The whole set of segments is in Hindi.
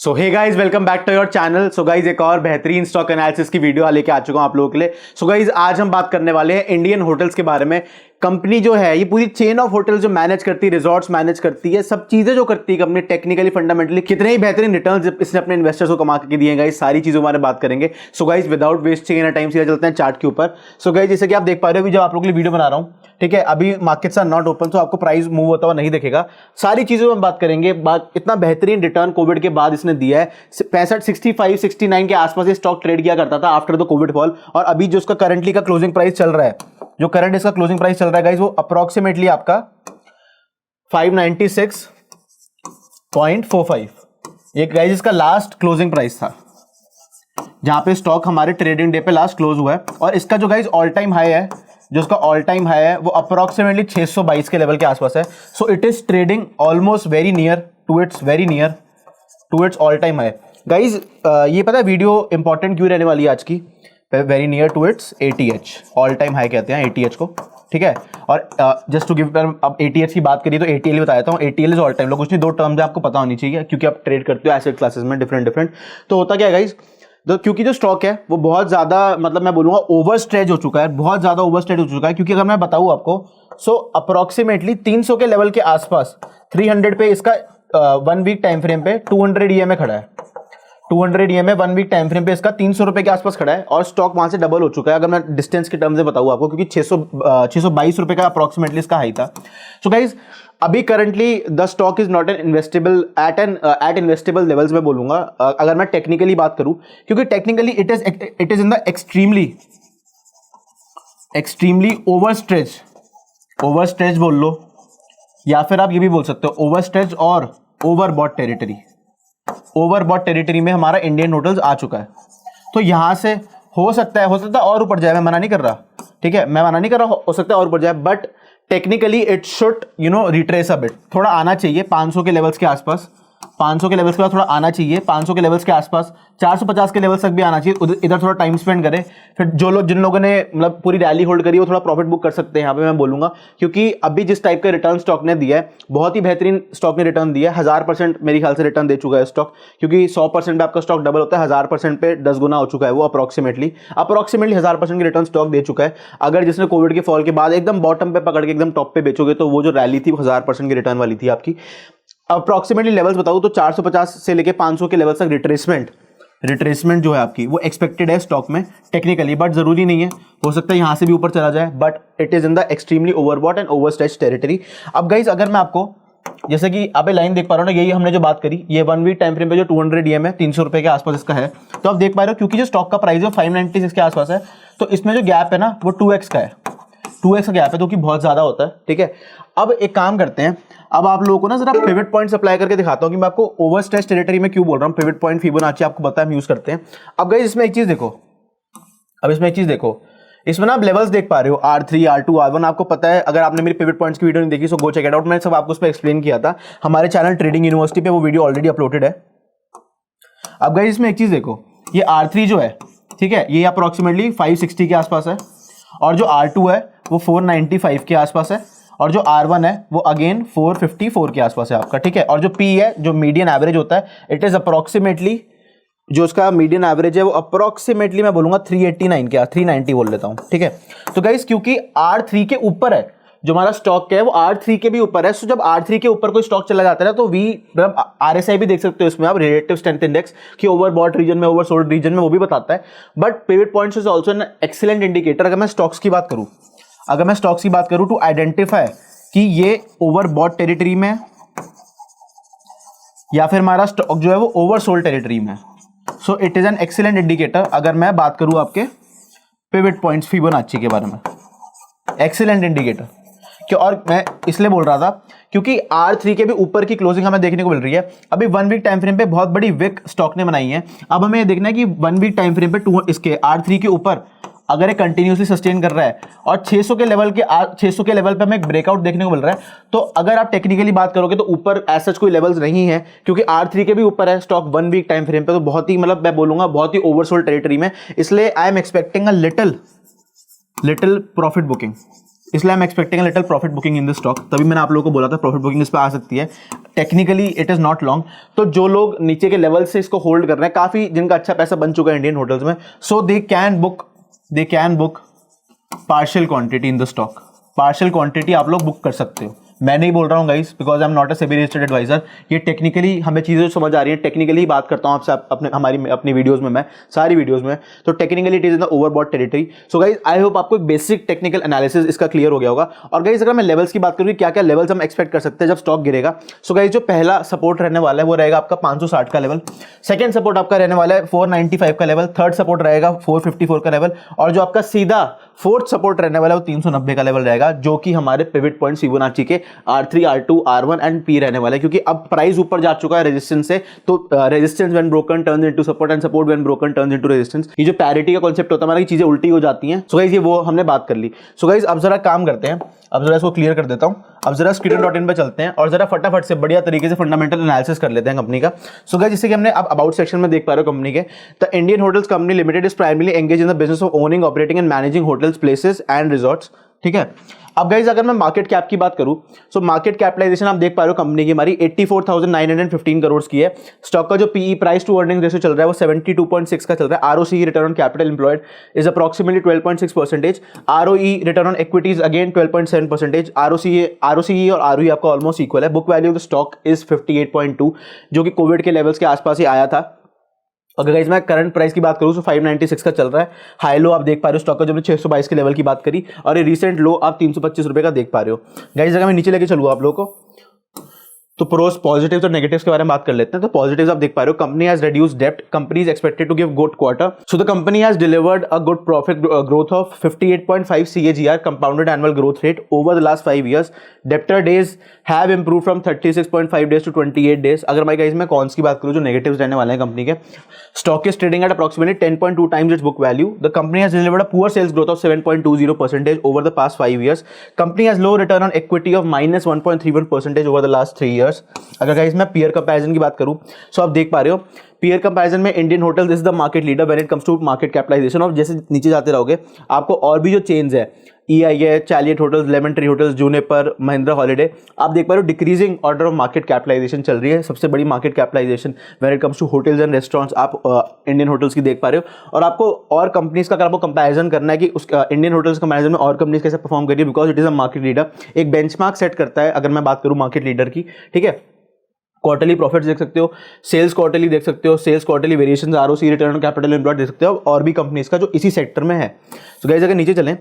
So hey guys welcome back to your channel. So guys एक और बेहतरीन स्टॉक एनालिसिस की वीडियो लेके आ चुका हूं आप लोगों के लिए। सो गाइज आज हम बात करने वाले हैं इंडियन होटल्स के बारे में। कंपनी जो है ये पूरी चेन ऑफ होटल जो मैनेज करती है, रिजॉर्ट्स मैनेज करती है, सब चीजें जो करती है कंपनी टेक्निकली फंडामेंटली, कितने ही बेहतरीन रिटर्न्स इसने अपने इन्वेस्टर्स को कमा के दिए गाइज, सारी चीजों के बारे में बात करेंगे। So guys without wasting any time सीधा चलते हैं चार्ट के ऊपर। सो गाइज जैसे कि आप देख पा रहे हो जब आप लोगों के लिए वीडियो बना रहा हूं, ठीक है, अभी मार्केट्स आर नॉट ओपन, तो आपको प्राइस मूव होता हुआ नहीं दिखेगा। सारी चीजों में हम बात करेंगे। इतना बेहतरीन रिटर्न कोविड के बाद इसने दिया है। 65, 65, 69 के आसपास ये स्टॉक ट्रेड किया करता था आफ्टर द कोविड फॉल। और अभी जो उसका करंटली का क्लोजिंग प्राइस चल रहा है, जो करंट इसका क्लोजिंग प्राइस चल रहा है गाइस, वो अप्रोक्सीमेटली आपका 596.45। ये गाइस इसका लास्ट क्लोजिंग प्राइस था जहां पे स्टॉक हमारे ट्रेडिंग डे पे लास्ट क्लोज हुआ है। और इसका जो गाइस ऑल टाइम हाई है, जो उसका ऑल टाइम हाई है वो अप्रोक्सीमेटली 622 के लेवल के आसपास है। So it is trading almost very near to its all time high guys. ये पता है वीडियो इंपॉर्टेंट क्यों रहने वाली है आज की? Very near to its ATH, all time high कहते हैं ATH को, ठीक है। और जस्ट टू गिव, अब ATH की बात करिए तो ATL बता देता हूँ। ATL इज ऑल टाइम लो, कुछ नहीं, दो टर्म्स आपको पता होनी चाहिए क्योंकि आप ट्रेड करते हो एसेट क्लासेस में डिफरेंट। तो होता क्या है गाइज, क्योंकि जो स्टॉक है वो बहुत ज्यादा, मतलब मैं बोलूंगा ओवर स्ट्रेच हो चुका है, बहुत ज्यादा ओवर स्ट्रेच हो चुका है। क्योंकि अगर मैं बताऊं आपको, सो अप्रोक्सीमेटली 300 के लेवल के आसपास 300 पे इसका 1 वीक टाइम फ्रेम पे 200 EMA खड़ा है। 200 EMA 1 वीक टाइम फ्रेम पे इसका 300 रुपए के आसपास खड़ा है और स्टॉक वहां से डबल हो चुका है अगर मैं डिस्टेंस के टर्म्स में बताऊं आपको, क्योंकि 622 रुपए का अप्रोक्सीमेटली इसका हाई था। सो गाइज अभी currently the stock is not an investable at investable levels में बोलूंगा अगर मैं टेक्निकली बात करूं, क्योंकि technically it is in the extremely overstretch बोल लो, या फिर आप ये भी बोल सकते हो ओवरस्ट्रेच और ओवरबॉट टेरिटरी में हमारा इंडियन होटल्स आ चुका है। तो यहां से हो सकता है और ऊपर जाए, मैं मना नहीं कर रहा, ठीक है, मैं मना नहीं कर रहा, हो सकता है और ऊपर जाए, but technically it should retrace a bit, थोड़ा आना चाहिए 500 के लेवल्स के आसपास, 500 के लेवल्स के बाद थोड़ा आना चाहिए, 500 के लेवल्स के आसपास 450 के लेवल्स तक भी आना चाहिए। इधर थोड़ा टाइम स्पेंड करें, फिर जिन लोगों ने मतलब पूरी रैली होल्ड करी वो थोड़ा प्रॉफिट बुक कर सकते हैं यहाँ पे, मैं बोलूंगा। क्योंकि अभी जिस टाइप का रिटर्न स्टॉक ने दिया है, बहुत ही बेहतरीन स्टॉक ने रिटर्न दिया है। 1000% मेरे ख्याल से रिटर्न दे चुका है स्टॉक, क्योंकि 100% पे आपका स्टॉक डबल होता है, 1000% पे 10 गुना हो चुका है वो अप्रोक्सीमेटली 1000% की रिटर्न स्टॉक दे चुका है। अगर जिसने कोविड के फॉल के बाद एकदम बॉटम पे पकड़ के एकदम टॉप पे बेचोगे तो वो जो रैली थी वो 1000% की रिटर्न वाली थी आपकी। अप्रोक्सीमेटली लेवल्स बताऊं तो 450 से लेके 500 के लेवल्स तक रिट्रेसमेंट जो है आपकी वो एक्सपेक्टेड है स्टॉक में टेक्निकली, बट जरूरी नहीं है, हो सकता है यहां से भी ऊपर चला जाए, but it is in the extremely overbought and overstretch territory. अब गाइज अगर मैं आपको, जैसे कि आप लाइन देख पा रहे हो ना, यही हमने जो बात करी, ये 1 वीक टाइम फ्रेम पे जो 200 EMA 300 रुपए के आसपास इसका है, तो आप देख पा रहे हो क्योंकि जो स्टॉक का प्राइस है 596 के आसपास है, तो इसमें जो गैप है ना वो 2x का है, 2x का गैप है, जो कि बहुत ज्यादा होता है, ठीक है। अब एक काम करते हैं, अब आप लोगों को ना जरा पिवट पॉइंट्स अप्लाई करके दिखाता हूं कि मैं आपको ओवरस्ट्रेच टेरिटरी में क्यों बोल रहा हूं। पिवट पॉइंट, फिबोनाची आपको पता है हम यूज करते हैं। अब गाइस इसमें एक चीज देखो, इसमें ना आप लेवल्स देख पा रहे हो, R3, R2, R1, आपको पता है। अगर आपने मेरी पिवट पॉइंट्स की वीडियो नहीं देखी सो गो चेक इट आउट, मैंने सब आपको उस पर एक्सप्लेन किया था हमारे चैनल ट्रेडिंग यूनिवर्सिटी पे, वो वीडियो ऑलरेडी अपलोडेड है। अब गाइस इसमें एक चीज देखो, ये R3 जो है, ठीक है, ये अप्रोक्सीमेटली 560 के आसपास है, और जो R2 है वो 495 के आसपास है, और जो R1 है वो अगेन 454 के आसपास है आपका, ठीक है। और जो P है, जो मीडियन एवरेज होता है, इट इज अप्रोक्सीमेटली, जो उसका मीडियन एवरेज है वो अप्रोक्सीमेटली मैं बोलूंगा 389 के, 390 बोल लेता हूं, ठीक है। तो गाइस क्योंकि R3 के ऊपर है जो हमारा स्टॉक है, वो R3 के भी ऊपर है, सो जब R3 के ऊपर कोई स्टॉक चला जाता है ना, तो RSI भी देख सकते हो इसमें आप, रिलेटिव स्ट्रेंथ इंडेक्स, कि ओवरबॉट रीजन में, ओवरसोल्ड रीजन में, वो भी बताता है। But pivot points is also an excellent indicator. अगर मैं स्टॉक्स की बात करूं टू आइडेंटिफाई कि ये ओवरबॉट टेरिटरी में या फिर हमारा स्टॉक जो है वो ओवरसोल्ड टेरिटरी में, सो it is an excellent indicator. अगर मैं बात करूं आपके पिवट पॉइंट्स फिबोनाची के बारे में, एक्सीलेंट इंडिकेटर क्यों, और मैं इसलिए बोल रहा था क्योंकि R3 के भी ऊपर की क्लोजिंग हमें देखने को मिल रही है। अभी 1 वीक टाइम फ्रेम पे बहुत बड़ी विक स्टॉक ने बनाई है। अब हमें ये देखना है कि 1 वीक टाइम फ्रेम पे इसके R3 के ऊपर अगर ये कंटिन्यूसली सस्टेन कर रहा है और 600 के लेवल पे हमें एक ब्रेकआउट देखने को मिल रहा है, तो अगर आप टेक्निकली बात करोगे तो ऊपर ऐसा कोई लेवल्स नहीं है, क्योंकि R3 के भी ऊपर है स्टॉक 1 वीक टाइम फ्रेम पे, तो बहुत ही, मतलब मैं बोलूंगा बहुत ही ओवरसोल्ड टेरिटरी में। इसलिए I am expecting a little profit booking, इसलिए I am expecting little profit booking in the stock. तभी मैंने आप लोगों को बोला था प्रॉफिट बुकिंग इस पर आ सकती है। Technically it is not long. तो जो लोग नीचे के लेवल से इसको होल्ड कर रहे हैं, काफी जिनका अच्छा पैसा बन चुका है इंडियन होटल्स में, so they can book partial quantity in the stock. Partial quantity आप लोग बुक कर सकते हो। मैं नहीं बोल रहा हूँ guys, because I am not a SEBI registered adviser. ये टेक्निकली हमें चीज़ें समझ आ रही है, टेक्निकली बात करता हूँ आपसे अपनी वीडियोस में, मैं सारी वीडियोस में। तो technically it is in the overbought territory. So guys I hope आपको एक बेसिक टेक्निकल एनालिसिस इसका क्लियर हो गया होगा। और गाइस अगर मैं लेवल्स की बात करूँ, क्या क्या लेवल्स हम एक्सपेक्ट कर सकते हैं जब स्टॉक गिरेगा। सो गाइस जो पहला सपोर्ट रहने वाला है वो रहेगा आपका 560 का लेवल। सेकंड सपोर्ट आपका रहने वाला है 495 का लेवल। थर्ड सपोर्ट रहेगा 454 का लेवल। और जो आपका सीधा फोर्थ सपोर्ट रहने वाला है वो 390 का लेवल रहेगा, जो कि हमारे पिवट पॉइंट फिबोनाची के R3, R2, R1 and P रहने वाला है। क्योंकि अब प्राइस ऊपर जा चुका है रेजिस्टेंस से, तो resistance when broken turns into support and support when broken turns into resistance. ये जो पैरिटी का कांसेप्ट होता है हमारा, चीजें उल्टी हो जाती हैं। सो गाइस ये वो हमने बात कर ली। सो गाइस अब जरा काम करते हैं, अब जरा इसको क्लियर कर देता हूं। अब जरा Skittle.in पे चलते हैं और जरा फटाफट से बढ़िया तरीके से फंडामेंटल एनालिसिस कर लेते हैं कंपनी का। सो गाइस जैसे कि हमने अब अबाउट सेक्शन में देख पा रहे हो कंपनी के, the Indian hotels company limited is primarily engage in the business of owning, operating and managing hotels, places and resorts. ठीक है। अब गाइस अगर मैं मार्केट कैप की बात करूं, सो मार्केट कैपिटलाइजेशन आप देख पा रहे हो कंपनी की हमारी 84,915 करोड़ की है। स्टॉक का जो PE price to earning ratio चल रहा है वो 72.6 का चल रहा है। ROC return on capital employed is approximately 12.6%। ROE return on equity is again 12.7%। ROC और आरओई आपका ऑलमोस्ट इक्वल है। Book value of the stock is 58.2, जो कि कोविड के लेवल्स के आसपास ही आया था। अगर गाइस मैं करंट प्राइस की बात करूं तो 596 का चल रहा है। हाई लो आप देख पा रहे हो स्टॉक का, जब 622 के लेवल की बात करी, और ये रिसेंट लो आप 325 रुपए का देख पा रहे हो। गाइस अगर मैं नीचे लेके चलूँ आप लोगों को, तो प्रोस पॉजिटिव्स और नेगेटिव्स के बारे में बात कर लेते हैं। तो पॉजिटिव्स आप देख पा रहे हो, कंपनी हैज रिड्यूस्ड डेब्ट, company is expected to give good quarter, so the company has delivered a good profit growth of 58.5 CAGR compounded annual growth rate over the last 5 years। Debtor days have improve from 36.5 days to 28 days। अगर मैं गाइस मैं कॉन्स की बात करूं जो नेगेटिव्स रहने वाले हैं कंपनी के, stock is trading at approximately 10.2 times its book value. The company has delivered a poor sales growth of 7.20% over the past 5 years। Company has low return on equity of -1.31% over the last 3 years। अगर गाइस मैं पीयर कंपैरिजन की बात करूं, सो आप देख पा रहे हो पीयर कंपैरिजन में Indian Hotels is the market leader when it comes to market capitalisation. और जैसे नीचे जाते रहोगे आपको और भी जो चेंज है, EI है, Chalet Hotels, Lemon Tree Hotels, Juniper, Mahindra Holiday, आप देख पा रहे हो decreasing order of market capitalization चल रही है। सबसे बड़ी market capitalization when it comes to hotels and restaurants आप इंडियन होटल्स की देख पा रहे हो। और आपको और कंपनीज का अगर आपको कंपैरिजन करना है कि उस इंडियन होटल्स कंपैरिजन में और कंपनीज कैसे परफॉर्म कर रही है, because it is a market leader, एक बेंचमार्क सेट करता है। अगर मैं बात करूं मार्केट लीडर की, ठीक है, क्वार्टरली प्रॉफिट्स देख सकते हो, सेल्स क्वार्टरली देख सकते हो, sales quarterly variations, ROC return on capital employed देख सकते हो, और भी कंपनीज का जो इसी सेक्टर में है। तो गाइस अगर नीचे चलें,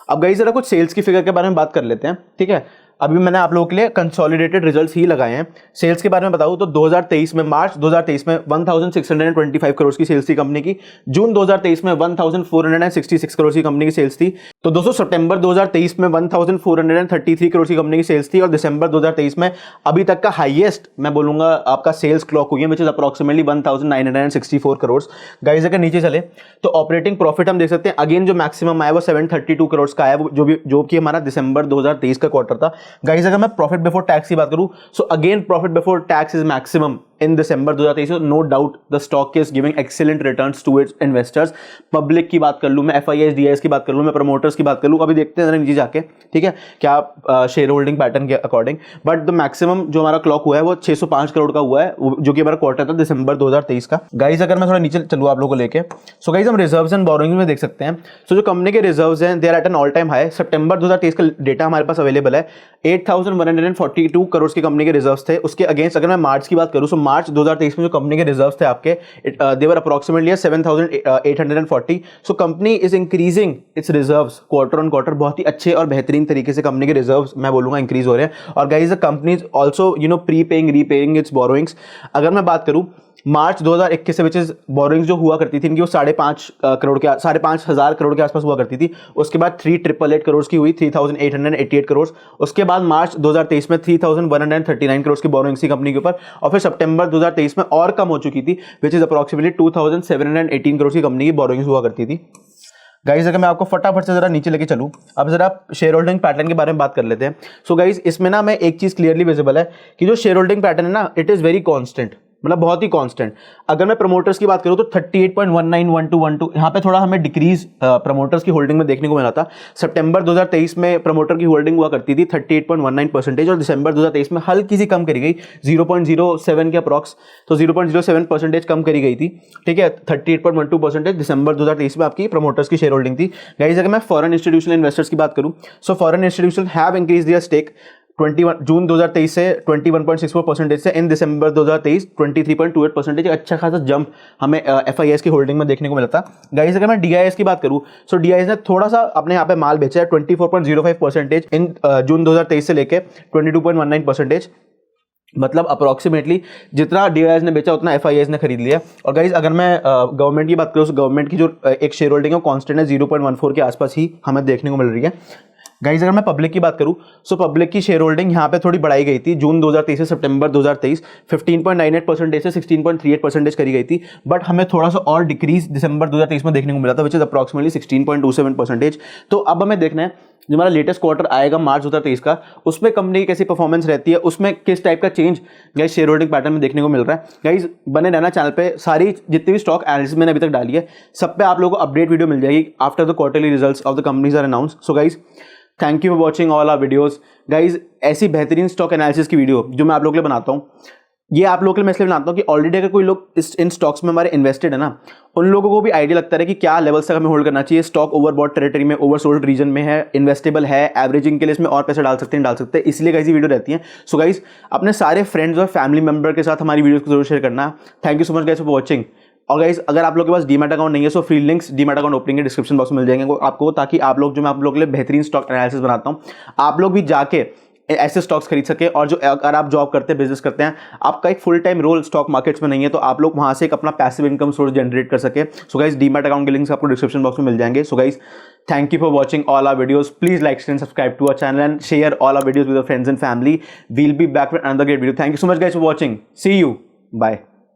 अब गाइस जरा कुछ सेल्स की फिगर के बारे में बात कर लेते हैं। ठीक है, अभी मैंने आप लोगों के लिए कंसोलिडेटेड रिजल्ट्स ही लगाए हैं। सेल्स के बारे में बताऊं तो 2023 में, मार्च 2023 में 1625 करोड़ की सेल्स थी कंपनी की। जून 2023 में 1466 करोड़ की कंपनी की सेल्स थी। तो दोस्तों सितंबर 2023 में 1433 करोड़ की कंपनी की सेल्स थी। और दिसंबर 2023 में अभी तक का हाईएस्ट मैं बोलूंगा आपका सेल्स क्लॉक हुई है, which is approximately 1964 crore. Guys अगर नीचे चले तो ऑपरेटिंग प्रॉफिट हम देख सकते हैं, अगेन जो मैक्सिमम आया वो 732 करोड़ का आया, जो कि हमारा दिसंबर 2023 का क्वार्टर था। गाइस अगर मैं प्रॉफिट बिफोर टैक्स की बात करूं, so again profit before tax is maximum in December 2023। No doubt the stock is giving excellent returns to its investors. Public की बात कर लूं मैं, FIS DIS की बात कर लूं मैं, प्रमोटर्स की बात कर लूं, अभी देखते हैं नीचे जाके, ठीक है, क्या शेयर होल्डिंग पैटर्न के अकॉर्डिंग। बट द मैक्सिमम जो हमारा क्लॉक हुआ है वो 605 करोड़ का हुआ है, जो कि हमारा क्वार्टर था दिसंबर 2023 का। गाइस अगर मैं थोड़ा नीचे चलूं आप लोगों को लेके, सो गाइस हम रिजर्व्स एंड बोरोइंग्स में देख सकते हैं। सो जो कंपनी के रिजर्व्स हैं they are at an all time high. सितंबर 2023 का डेटा हमारे पास अवेलेबल है, 8142 करोड़ की कंपनी के रिजर्व्स थे। उसके अगेंस्ट अगर मैं मार्च की बात करूं, सो मार्च 2023 में जो कंपनी के रिजर्व्स थे आपके, they were approximately 7840। So company is increasing its reserves quarter on quarter, बहुत ही अच्छे और बेहतरीन तरीके से कंपनी के रिजर्व्स मैं बोलूंगा इंक्रीज हो रहे हैं। और guys the company is also pre paying repaying it's borrowings. अगर मैं बात करूं मार्च 2021 से, विच इज बोरोइंग्स जो हुआ करती थी इनकी, वो 5,500 करोड़ के आसपास हुआ करती थी। उसके बाद 3,888 करोड़ की हुई, 3,888 करोड़। उसके बाद मार्च 2023 में 3,139 करोड़ की बोरोइंग्स थी कंपनी के ऊपर। और फिर सितंबर 2023 में और कम हो चुकी थी, विच इज अप्रॉक्सिमेटली 2,718 करोड़ की कंपनी की बोरोइंग्स हुआ करती थी। गाइस अगर मैं आपको फटाफट से जरा नीचे लेके चलूं, अब जरा शेयर होल्डिंग पैटर्न के बारे में बात कर लेते हैं। सो गाइस इसमें ना मैं एक चीज क्लियरली विजिबल है कि जो शेयर होल्डिंग पैटर्न है ना, इट इज वेरी कांस्टेंट। मतलब बहुत ही कांस्टेंट। अगर मैं प्रमोटर्स की बात करूं तो 38.191212 यहाँ पे थोड़ा हमें डिक्रीज प्रमोटर्स की होल्डिंग में देखने को मिला था। सितंबर 2023 में प्रमोटर की होल्डिंग हुआ करती थी 38.19% और दिसंबर 2023 में हल्की सी कम करी गई 0.07 के अप्रॉक्स, तो 0.07% कम करी गई थी, ठीक है। 38.12% दिसंबर 2023 में आपकी प्रमोटर्स की शेयर होल्डिंग थी। गाइस अगर मैं फॉरेन इंस्टीट्यूशनल इन्वेस्टर्स की बात करूं, so foreign institution have increase their stake 21 जून 2023 से 21.64% से इन दिसंबर 2023 23.28%, अच्छा खासा जंप हमें FIS की होल्डिंग में देखने को मिला था। गाइस अगर मैं DIS की बात करूं, सो DIS ने थोड़ा सा अपने यहाँ पे माल बेचा है 24.05% इन जून 2023 से लेके 22.19%, मतलब अप्रॉक्सीमेटली जितना DIS ने बेचा उतना FIS ने खरीद लिया। और गाइज अगर मैं गवर्नमेंट की बात करूँ, गवर्नमेंट की जो एक शेयर होल्डिंग है कांस्टेंट है 0.14 के आसपास ही हमें देखने को मिल रही है। गाइज अगर मैं पब्लिक की बात करूं, सो पब्लिक की शेयर होल्डिंग यहाँ पे थोड़ी बढ़ाई गई थी जून 2023 से सितंबर 2023 15.98% से 16.38% करी गई थी, बट हमें थोड़ा सा और डिक्रीज दिसंबर 2023 में देखने को मिला था विच इज अप्रॉक्सीमेटली 16.27%। तो अब हमें देखना है जो हमारा लेटेस्ट क्वार्टर आएगा मार्च 2023 का, उसमें कंपनी की कैसी परफॉर्मेंस रहती है, उसमें किस टाइप का change guys share holding pattern में देखने को मिल रहा है। गाइज बने रहना चैनल पे, सारी जितनी भी स्टॉक एनालिसिस मैंने अभी तक डाली है सब पे आप लोगों को अपडेट वीडियो मिल जाएगी after the quarterly results of the companies are announce. So guys thank you for watching all our videos. Guys ऐसी बेहतरीन स्टॉक एनालिसिस की वीडियो जो मैं आप लोगों के लिए बनाता हूँ, ये आप लोगों के लिए मैं इसलिए बनाता हूँ कि ऑलरेडी अगर कोई लोग इन स्टॉक्स में हमारे इन्वेस्टेड है ना, उन लोगों को भी आइडिया लगता है कि क्या लेवल्स तक हमें होल्ड करना चाहिए, स्टॉक ओवरबॉट टेरिटरी में, ओवरसोल्ड रीजन में है, इन्वेस्टेबल है, एवरेजिंग के लिए इसमें और पैसे डाल सकते हैं, इसलिए गाइज वीडियो रहती है। सो गाइज अपने सारे फ्रेंड्स और फैमिली मेंबर के साथ हमारी वीडियो को जरूर शेयर करना। Thank you so much guys for watching. और गाइज अगर आप लोग के पास डीमैट अकाउंट नहीं है, so free links demat account opening के डिस्क्रिप्शन बॉक्स में मिल जाएंगे आपको, ताकि आप लोग जो मैं आप लोग के लिए बेहतरीन स्टॉक एनालिसिस बनाता हूँ, आप लोग भी जाके ऐसे स्टॉक्स खरीद सके। और जो अगर आप जॉब करते हैं, बिजनेस करते हैं, आपका एक full time role stock markets में नहीं है, तो आप लोग वहां से एक अपना पैसिव इनकम सोर्स जनरेट कर सके। सो गाइज डीमैट अकाउंट के लिंक्स आपको डिस्क्रिप्शन बॉक्स में मिल जाएंगे। So guys thank you for watching all our videos. Please like and subscribe to our channel and share all our videos with your friends and family. We'll be back with another great video. Thank you so much guys for watching. See you, bye.